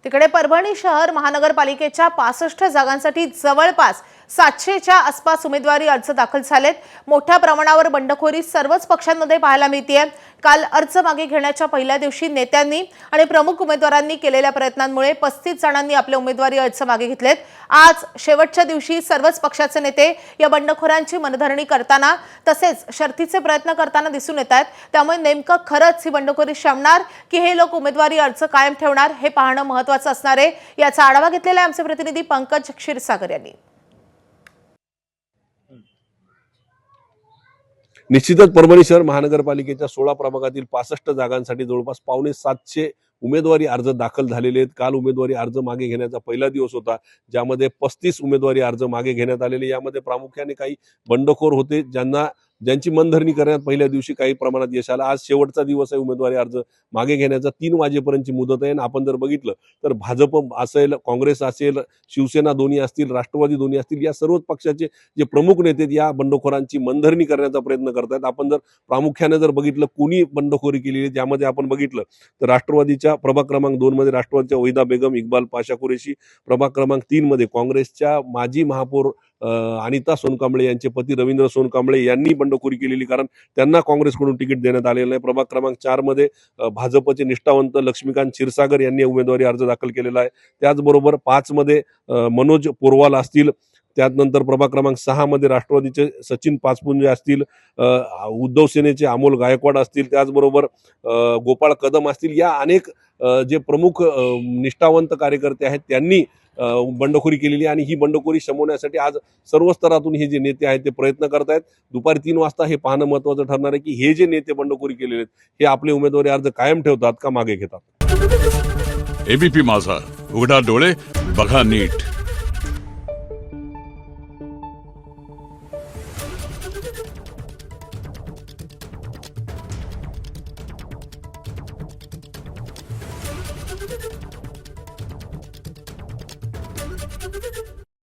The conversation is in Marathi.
तिकडे परभणी शहर महानगरपालिकेच्या 65 जागांसाठी जवळपास 700च्या आसपास उमेदवारी अर्ज दाखल झालेत। मोठ्या प्रमाणावर बंडखोरी सर्वच पक्षांमध्ये पाहायला मिळतेय। काल अर्ज मागे घेण्याच्या पहिल्या दिवशी नेत्यांनी आणि प्रमुख उमेदवारांनी केलेल्या प्रयत्नांमुळे 35 जणांनी आपले उमेदवारी अर्ज मागे घेतलेत। आज शेवटच्या दिवशी सर्वच पक्षाचे नेते या बंडखोरांची मनधरणी करताना तसेच शर्थीचे प्रयत्न करताना दिसून येतात। त्यामुळे नेमकं खरंच ही बंडखोरी शमणार की हे लोक उमेदवारी अर्ज कायम ठेवणार हे पाहणं महत्त्वाचं असणार आहे। याचा आढावा घेतलेला आमचे प्रतिनिधी पंकज क्षीरसागर यांनी। निश्चितच परभणी शहर महानगरपालिकेच्या 16 प्रभागातील 65 जागांसाठी जवळपास 750 उमेदवारी अर्ज दाखल झालेले आहेत। काल उमेदवारी अर्ज मागे घेण्याचा पहिला दिवस होता, ज्यामध्ये 35 उमेदवारी अर्ज मागे घेण्यात आलेले। यामध्ये प्रामुख्याने काही बंडखोर होते ज्यांची मनधरणी करण्यात पहिल्या दिवशी काही प्रमाणात यश आलं। आज शेवटचा दिवस आहे उमेदवारी अर्ज मागे घेण्याचा। 3 वाजेपर्यंतची मुदत आहे। आपण जर बघितलं तर भाजप असेल, काँग्रेस असेल, शिवसेना दोन्ही असतील, राष्ट्रवादी दोन्ही असतील, या सर्वच पक्षाचे जे प्रमुख नेते या बंडखोरांची मनधरणी करण्याचा प्रयत्न करतात। आपण जर प्रामुख्याने जर बघितलं कोणी बंडखोरी केलेली, ज्यामध्ये आपण बघितलं तर राष्ट्रवादीच्या प्रभाग क्रमांक 2 मध्ये राष्ट्रवादीच्या वहिदा बेगम, इक्बाल पाशा कुरेशी, प्रभाग क्रमांक 3 मध्ये काँग्रेसच्या माजी महापौर अनिता सोनकांबळे यांचे पती रवींद्र सोनकांबळे यांनी बंडखोरी केलेली, कारण त्यांना काँग्रेसकडून तिकीट देण्यात आलेलं नाही। प्रभाग क्रमांक 4 मध्ये भाजपचे निष्ठावंत लक्ष्मीकांत क्षीरसागर यांनी उमेदवारी अर्ज दाखल केलेला आहे। त्याचबरोबर 5 मध्ये मनोज पोरवाल असतील, त्यानंतर प्रभाग क्रमांक 6 मध्ये राष्ट्रवादीचे सचिन पाचपुंजे असतील, उद्धव सेनेचे अमोल गायकवाड असतील, त्याचबरोबर गोपाळ कदम असतील, या अनेक जे प्रमुख निष्ठावंत कार्यकर्ते आहेत त्यांनी बंडखोरी केलेली आणि ही बंडखोरी शमवण्यासाठी आज सर्व स्तरातून हे जे नेते आहेत ते प्रयत्न करत आहेत। दुपारी 3 वाजता हे पाहणं महत्त्वाचं ठरणार आहे की हे जे नेते बंडखोरी केलेले आहेत हे आपले उमेदवारी अर्ज कायम ठेवतात का मागे घेतात। एबीपी माझा, उघडा डोळे बघा नीट। Thank you.